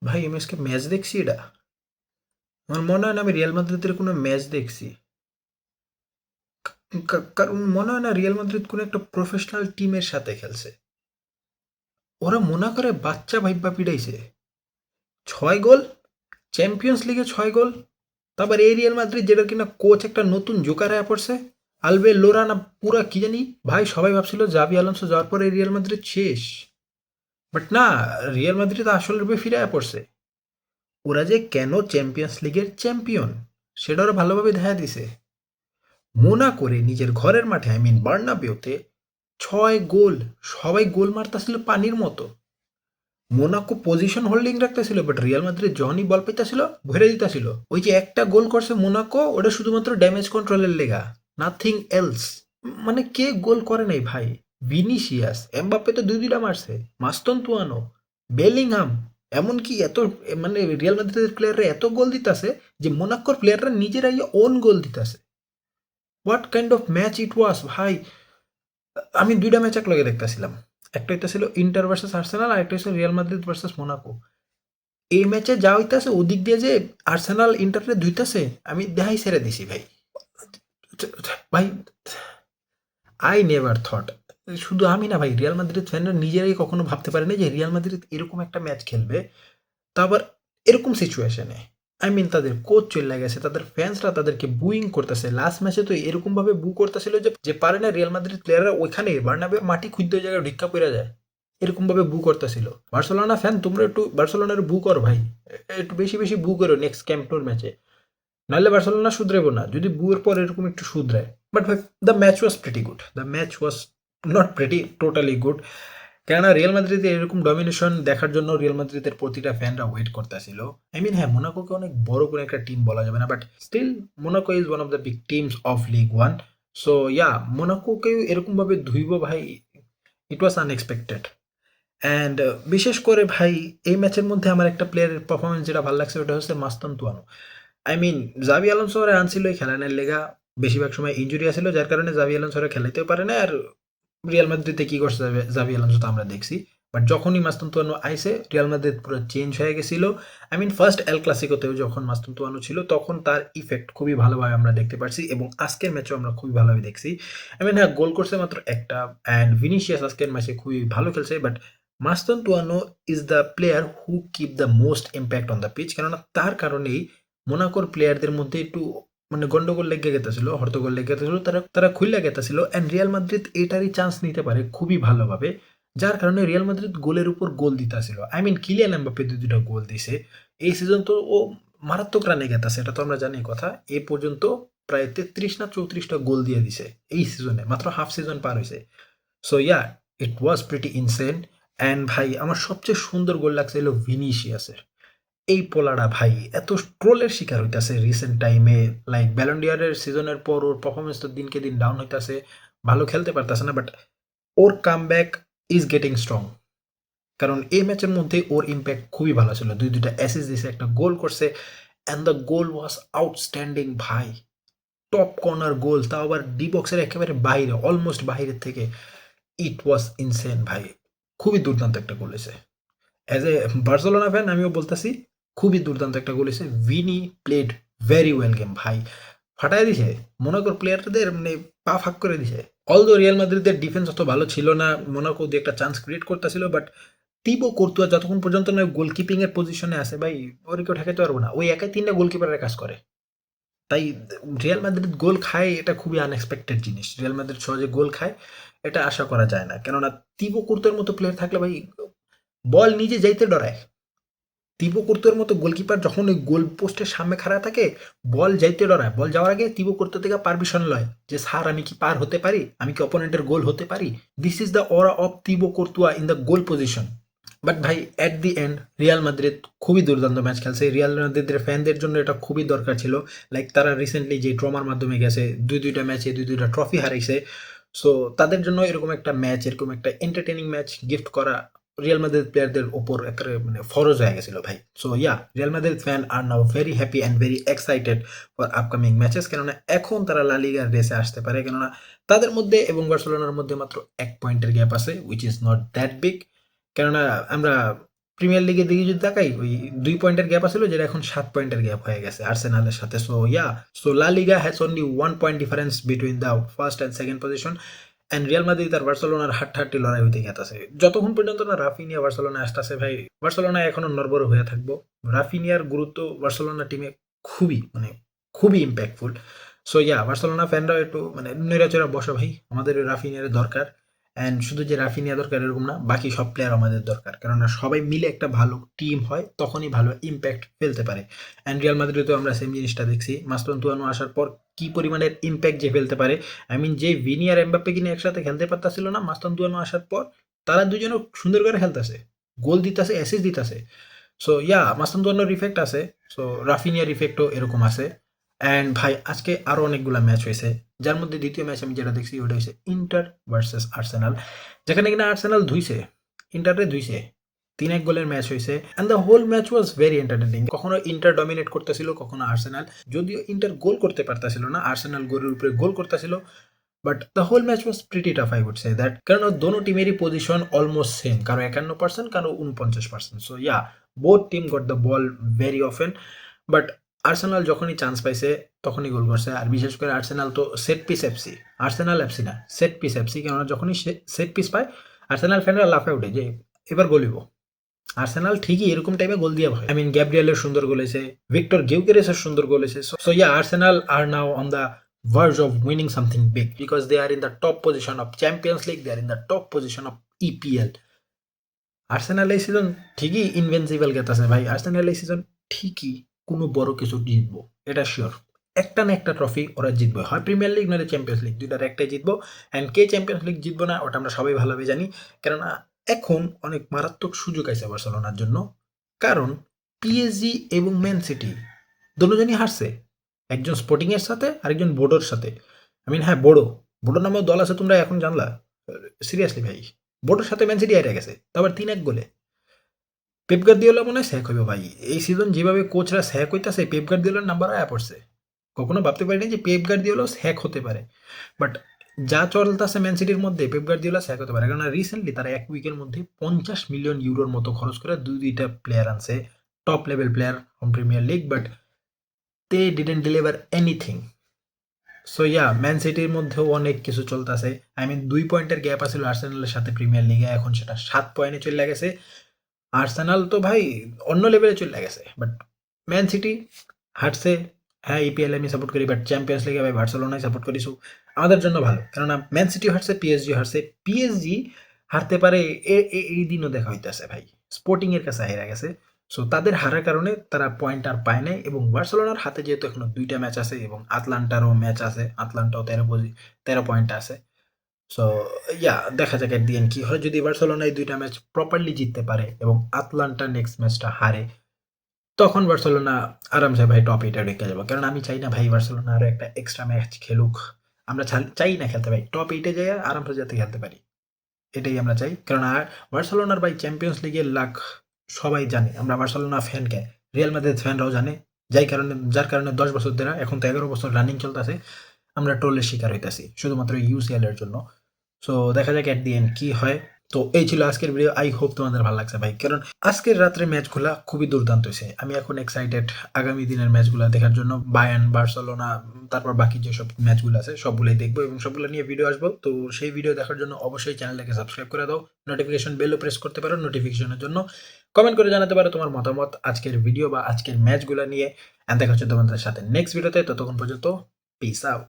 ভাই আমি আজকে ম্যাচ দেখছি এটা। আমার মনে হয় না আমি রিয়াল মাদ্রিদের কোনো ম্যাচ দেখছি। কারণ মনে হয় না রিয়াল মাদ্রিদ কোনো একটা প্রফেশনাল টিমের সাথে খেলছে। ওরা মনে করে বাচ্চা ভাইব্বা পিটাইছে। 6 গোল, চ্যাম্পিয়ন্স লিগে 6 গোল। তারপর এই রিয়াল মাদ্রিদ যেটা কিনা কোচ একটা নতুন জোকার হয়ে পড়ছে, আলবে লোরা না পুরা কি জানি। ভাই সবাই ভাবছিল জাবি আলোনসো যাওয়ার পরে রিয়াল মাদ্রিদ শেষ, বাট না, রিয়াল মাদ্রিদ আসল রূপে ফিরে পড়ছে। ওরা যে কেন চ্যাম্পিয়ন্স লিগের চ্যাম্পিয়ন সেটা ওরা ভালোভাবে দেখা দিছে। মোনাকোরে নিজের ঘরের মাঠে, আই মিন বার্নাবেউতে 6 গোল। সবাই গোল মারতেছিল পানির মতো। মোনাকো পজিশন হোল্ডিং রাখতেছিল, বাট রিয়াল মাদ্রিদ যখনই বল পাইতেছিল ভরে দিতেছিল। ওই যে একটা গোল করছে মোনাকো, ওটা শুধুমাত্র ড্যামেজ কন্ট্রোলের লেগা, নাথিং এলস। মানে কে গোল করে নাই ভাই? ভিনিসিয়াস, এমবাপ্পে তো দুইটা মারছে, মাস্তন্তুয়ানো, বেলিংহাম। এমনকি এত মানে রিয়াল মাদ্রিদের প্লেয়াররা এত গোল দিতেছে যে মোনাকোর প্লেয়াররা নিজেরাই ওন গোল দিতেছে। হোয়াট কাইন্ড অফ ম্যাচ ইট ওয়াজ ভাই! আমি ২টা ম্যাচ একলগে দেখতেছিলাম। একটা হইতেছিল ইন্টার ভার্সাস আর্সেনাল, আর একটা হচ্ছে রিয়াল মাদ্রিদ ভার্সাস মোনাকো। এই ম্যাচে যা হইতাছে ওদিক দিয়ে যে আর্সেনাল ইন্টাররে ধুইতাছে, আমি দেখাই ছেড়ে দিছি ভাই। ভাই আই নেভার থট, শুধু আমি না ভাই, রিয়াল মাদ্রিদ ফ্যানরা নিজেরাই কখনো ভাবতে পারে না যে রিয়াল মাদ্রিদ এরকম একটা ম্যাচ খেলবে। তা আবার এরকম সিচুয়েশনে, আই মিন তাদের কোচ চলে গেছে, তাদের ফ্যান্সরা তাদেরকে বুইং করতেছে। লাস্ট ম্যাচে তো এরকম ভাবে বু করতেছিল যে যে পারে না রিয়াল মাদ্রিদ প্লেয়াররা ওইখানে বার্নাবে মাটি খুঁজতে ওই জায়গায় ভিক্ষা পড়ে যায়। এরকম ভাবে বু করতেছিল। বার্সেলোনা ফ্যান তোমরা একটু বার্সেলোনার বু করো ভাই, একটু বেশি বেশি বু করো নেক্সট ক্যাম্প নুর ম্যাচে, নাহলে বার্সেলোনা শুধরাবো না যদি বুয়ের পর এরকম একটু শুধরায়। বাট ভাই the match was pretty good, the match was not pretty, totally good. কেননা রিয়াল মাদ্রিদের এরকম ডমিনেশন দেখার জন্য রিয়াল মাদ্রিদের প্রতিটা ফ্যানরা ওয়েট করতেছিল। আই মিন হ্যাঁ, মোনাকোকে অনেক বড় কোনো একটা টিম বলা যাবে না, but still Monaco is one of the big teams of Ligue One. So yeah, মোনাকোকেও এরকমভাবে ধুইব ভাই, ইট ওয়াজ আনএক্সপেক্টেড। অ্যান্ড বিশেষ করে ভাই এই ম্যাচের মধ্যে আমার একটা প্লেয়ারের পারফরমেন্স যেটা ভালো লাগছে ওটা হচ্ছে মাস্তানতুয়ানো। আই মিন জাভি আলোনসো ওরা আনছিল এই খেলানের লেগা, বেশিরভাগ সময় ইনজুরি আসছিল যার কারণে জাভি আলোনসো ওরা খেলাইতেও পারে না। আর রিয়াল মাদ্রিদে কি করছে জাভি আলোনসো তো আমরা দেখছি। বাট যখনই মাস্তানতুয়ানো আইসে রিয়াল মাদ্রিদ পুরো চেঞ্জ হয়ে গেছিল। আই মিন ফার্স্ট এল ক্লাসিকোতেও যখন মাস্তানতুয়ানো ছিল তখন তার ইফেক্ট খুবই ভালোভাবে আমরা দেখতে পারছি, এবং আজকের ম্যাচেও আমরা খুবই ভালোভাবে দেখছি। আই মিন হ্যাঁ, গোল করছে মাত্র একটা, অ্যান্ড ভিনিসিয়াস আজকের ম্যাচে খুবই ভালো খেলছে, but Mastantuono is the player who keep the most impact on the pitch. কেননা তার কারণেই মোনাকোর প্লেয়ারদের মধ্যে একটু মানে গন্ডগোল লেগে গেতেছিল, হট্টগোল লেগে গেতেছিল, তারা তারা খুইল্লা গেতেছিল। অ্যান্ড রিয়াল মাদ্রিদ এটারই চান্স নিতে পারে খুবই ভালোভাবে, যার কারণে রিয়াল মাদ্রিদ গোলের উপর গোল দিতেছিল। আই মিন কিলিয়ান এমবাপ্পে দুইটা গোল দিছে এই সিজন, তো ও মারাত্মক রানে গেতেছে, এটা তো আমরা জানি কথা। এ পর্যন্ত প্রায় 33 না 34টা গোল দিয়ে দিছে এই সিজনে, মাত্র হাফ সিজন পার হয়েছে। So yeah, it was pretty insane. And ভাই আমার সবচেয়ে সুন্দর গোল লাগছে হলো ভিনিসিয়াসের। এই পোলাটা ভাই এত ট্রোলের শিকার হইতাছে রিসেন্ট টাইমে, লাইক ব্যালন্ডিয়ারের সিজনের পর ওর পারফরমেন্স তো দিনকে দিন ডাউন হইতাছে, ভালো খেলতে পারতেছে না, but or comeback is getting strong. কারণ এই ম্যাচের মধ্যে ওর ইম্প্যাক্ট খুবই ভালো ছিল, দুইটা অ্যাসিস্ট দিছে, একটা গোল করছে, and the goal was outstanding ভাই। টপ কর্নার গোল, তাও আবার ডি বক্সের একেবারে বাইরে, অলমোস্ট বাইরের থেকে। ইট ওয়াজ ইনসেন ভাই, খুবই দুর্দান্ত একটা গোল হয়েছে। অ্যাজ এ বার্সেলোনা ফ্যান আমিও বলতেছি খুবই দুর্দান্ত একটা গোল হয়েছে। Vini played very well game ভাই, ফাটাই দিছে মোনাকোর প্লেয়ারদের, মানে পা ফাঁক করে দিছে। অলদো রিয়াল মাদ্রিদের ডিফেন্স অত ভালো ছিল না, মোনাকো দিয়ে একটা চান্স ক্রিয়েট করতেছিল, বাট তিবো কর্তুয়া যতক্ষণ পর্যন্ত না গোলকিপিং এর পজিশনে আছে ভাই, ওর কেউ ঠেকাতে পারবো না। ওই একাই 3টা গোলকিপারের কাজ করে। তাই রিয়াল মাদ্রিদ গোল খায় এটা খুবই আনএক্সপেক্টেড জিনিস। রিয়াল মাদ্রিদ সহজে গোল খায় এটা আশা করা যায় না, কেননা তিবো কর্তুয়ার মতো প্লেয়ার থাকলে ভাই বল নিজে যাইতে ডরায়। তিবো কর্তুয়ার মতো গোলকিপার যখন ওই গোল পোস্টের সামনে খাড়া থাকে, বল যাইতে ডরায়। বল যাওয়ার আগে তিবো কর্তুয়া থেকে পারমিশন লয় যে স্যার আমি কি পার হতে পারি, আমি কি অপোনেন্টের গোল হতে পারি। This is the aura of Thibaut Courtois in the goal position. But ভাই at the end Real Madrid খুবই দুর্দান্ত ম্যাচ খেলছে। রিয়াল মাদ্রিদের ফ্যানদের জন্য এটা খুবই দরকার ছিল। লাইক তারা রিসেন্টলি যে ট্রমার মাধ্যমে গেছে, দুইটা ম্যাচে দুইটা ট্রফি হারাইছে। সো তাদের জন্য এরকম একটা ম্যাচ, এরকম একটা এন্টারটেনিং ম্যাচ গিফট করা রিয়াল মাদ্রিদ প্লেয়ারদের ওপর একেবারে মানে ফরজ হয়ে গেছিল ভাই। So yeah, Real Madrid fan are now very happy and very excited for upcoming matches. কেননা এখন তারা লা লিগার রেসে আসতে পারে, কেননা তাদের মধ্যে এবং বার্সেলোনার মধ্যে মাত্র 1 পয়েন্টের গ্যাপ আছে, which is not that big. কেননা আমরা প্রিমিয়ার লিগের দিকে যদি তাকাই ওই 2 পয়েন্টের গ্যাপ আছিল যেটা এখন 7 পয়েন্টের গ্যাপ হয়ে গেছে আর্সেনালের সাথে। So La Liga has only 1 point difference between the first and second position and Real Madrid আর বার্সেলোনার হাড্ডাহাড্ডি লড়াই হইতে গেছে। যতক্ষণ পর্যন্ত না রাফিনিয়া বার্সেলোনা আসতেছে ভাই, বার্সেলোনা এখনো নড়বড় হয়ে থাকবো। রাফিনিয়ার গুরুত্ব বার্সেলোনা টিমে খুবই ইম্প্যাক্টফুল। বার্সেলোনা ফ্যানরা একটু নৈরাচরা বসো ভাই, আমাদের রাফিনিয়ার দরকার। অ্যান্ড শুধু যে রাফিনিয়া দরকার এরকম না, বাকি সব প্লেয়ার আমাদের দরকার, কেননা সবাই মিলে একটা ভালো টিম হয়, তখনই ভালো ইম্প্যাক্ট ফেলতে পারে। অ্যান্ড রিয়াল মাদ্রিদেও আমরা সেম জিনিসটা দেখছি, মাস্তানতুয়ানো আসার পর কি পরিমাণের ইম্প্যাক্ট যে ফেলতে পারে। যে ভিনি আর এমবাপ্পে কিনে একসাথে খেলতে পারতাছিল না, মাস্তানতুয়ানো আসার পর তারা দুজনও সুন্দর করে খেলতেছে, গোল দিতেছে, অ্যাসিস্ট দিতেছে। মাস্তানতুয়ানোর ইফেক্ট আছে, রাফিনিয়ার ইফেক্টও এরকম আছে। অ্যান্ড ভাই আজকে আরও অনেকগুলো ম্যাচ হয়েছে, যার মধ্যে দ্বিতীয় ম্যাচ আমি যেটা দেখছি ওটা হচ্ছে ইন্টার ভার্সেস আর্সেনাল, যেখানে কিনা আর্সেনাল ইন্টারে 3-1 গোলের ম্যাচ হয়েছে। And the whole match was very entertaining. কখনো ইন্টার ডমিনেট করতেছিল, কখনো আর্সেনাল, যদিও ইন্টার গোল করতে পারতেছিল না, আর্সেনাল গোলের উপরে গোল করতেছিল। But the whole match was pretty tough, I would say that, কারণ দোনো টিমেরই পজিশন অলমোস্ট সেম, কারো 51%, কারো 49%। Both team got the ball very often. But Arsenal যখনই চান্স পাইছে তখনই গোল করছে। আর বিশেষ করে আর্সেনাল তো set piece FC, Arsenal FC না, সেট পিস এফসি। কেননা যখনই সেট পিস পায় আর্সেনাল ফ্যানরা লাফে উঠে যে এবার গোলিব। আর্সেনাল ঠিকই এরকম টাইপে গোল দিয়ে ভাই, গ্যাব্রিয়েলের সুন্দর গোল হয়েছে, ভিক্টর গিউকেরেসের সুন্দর গোল হয়েছে। Arsenal are now on the verge of winning something big because they are in the top position of Champions League, they are in the top position of EPL. Arsenal এই season ঠিকই Invincible গেতাছে ভাই, Arsenal এই season ঠিকই কোনো বড় কিছু জিতবো, এটা শিওর। একটা না একটা ট্রফি ওরা জিতবে, হয় প্রিমিয়ার লিগ নয় চ্যাম্পিয়ন্স লিগ, দুইটার একটাই জিতবো। অ্যান্ড কে চ্যাম্পিয়ন্স লিগ জিতবো না ওটা আমরা সবাই ভালোভাবে জানি, কেননা এখন অনেক মারাত্মক সুযোগ আছে বার্সেলোনার জন্য। কারণ পিএসজি এবং ম্যান সিটি দুজনই হারছে, একজন স্পোর্টিং এর সাথে আরেকজন বোর্ডোর সাথে। হ্যাঁ, বোর্ডো নামেও দল আছে, তোমরা এখন জানলা? সিরিয়াসলি ভাই, বোর্ডোর সাথে ম্যান সিটি হেরে গেছে, তারপর 3-1 গোলে। পেপ গার্দিওলা মনে হয় স্যাক হইবে ভাই, এই সিজন যেভাবে কোচরা স্যাক হইতাছে, পেপ গার্দিওলার নাম্বার আয়া পড়ছে। কখনো ভাবতে পারিনি যে পেপ গার্দিওলাও স্যাক হতে পারে, বাট যা চলতেছে ম্যান সিটির মধ্যে পেপ গার্দিওলা স্যাক হতে পারে। কারণ রিসেন্টলি তারা 1 উইকের মধ্যে 50 মিলিয়ন ইউরোর মতো খরচ করে দুইটা প্লেয়ার আনছে, top level player from Premier League, but they didn't deliver anything. Man সিটির মধ্যেও অনেক কিছু চলতেছে। 2 পয়েন্টের গ্যাপ আছিল আর্সেনালের সাথে প্রিমিয়ার লিগে, এখন সেটা 7 পয়েন্টে চলে গেছে। আর্সেনাল তো ভাই অন্য লেভেলে চলে গেছে, বাট ম্যান সিটি হারছে। হ্যাঁ, ইপিএল আমি সাপোর্ট করি, বাট চ্যাম্পিয়ন্স লিগে ভাই বার্সেলোনায় সাপোর্ট করি। আমাদের জন্য ভালো, কেননা ম্যান সিটি হারছে, পিএসজি হারছে। পিএসজি হারতে পারে এই দিনও দেখা হইতেছে ভাই, স্পোর্টিং এর কাছে হেরে গেছে। তাদের হারার কারণে তারা পয়েন্ট আর পায় নাই। এবং বার্সেলোনার হাতে যেহেতু এখনো 2টা ম্যাচ আছে এবং আটলান্টারও ম্যাচ আছে, আটলান্টাও 13 পয়েন্ট আছে। দেখা যাক এট দি এন্ড কি হয়। যদি বার্সেলোনা এই 2টা ম্যাচ প্রপারলি জিততে পারে এবং আটলান্টা নেক্সট ম্যাচটা হারে, তখন বার্সেলোনা আরামসে ভাই টপ 8-এ ঢুকে যাবো। কারণ আমি চাই না ভাই বার্সেলোনা আরো একটা এক্সট্রা ম্যাচ খেলুক, আমরা চাই না খেলতে ভাই, টপ 8-এ যাই আরামসে যাতে খেলতে পারি, এটাই আমরা চাই। কারণ বার্সেলোনার ভাই চ্যাম্পিয়ন্স লিগের লাখ সবাই জানে, আমরা বার্সেলোনা ফ্যানকে, রিয়াল মাদ্রিদ ফ্যানরাও জানে, যার কারণে 10 বছর ধরে, এখন তো 11 বছর রানিং চলতেছে, আমরা ট্রোলের শিকার হইতেছি শুধুমাত্র ইউসিএল এর জন্য। দেখা যাক এট দি এন্ড কি হয়। তো এই ছিল আজকের ভিডিও, আই হোপ তোমাদের ভালো লাগছে ভাই, কারণ আজকের রাত্রে ম্যাচগুলা খুবই দুর্দান্ত হয়েছে। আমি এখন এক্সাইটেড আগামী দিনের ম্যাচগুলো দেখার জন্য, বায়ার্ন, বার্সেলোনা, তারপর বাকি যেসব ম্যাচগুলো আছে সবগুলোই দেখবো এবং সবগুলো নিয়ে ভিডিও আসবো। তো সেই ভিডিও দেখার জন্য অবশ্যই চ্যানেলটাকে সাবস্ক্রাইব করে দাও, নোটিফিকেশন বেলও প্রেস করতে পারো নোটিফিকেশনের জন্য, কমেন্ট করে জানাতে পারো তোমার মতামত আজকের ভিডিও বা আজকের ম্যাচগুলো নিয়ে। দেখা হচ্ছে তোমাদের সাথে নেক্সট ভিডিওতে, ততক্ষণ পর্যন্ত পিস আউট।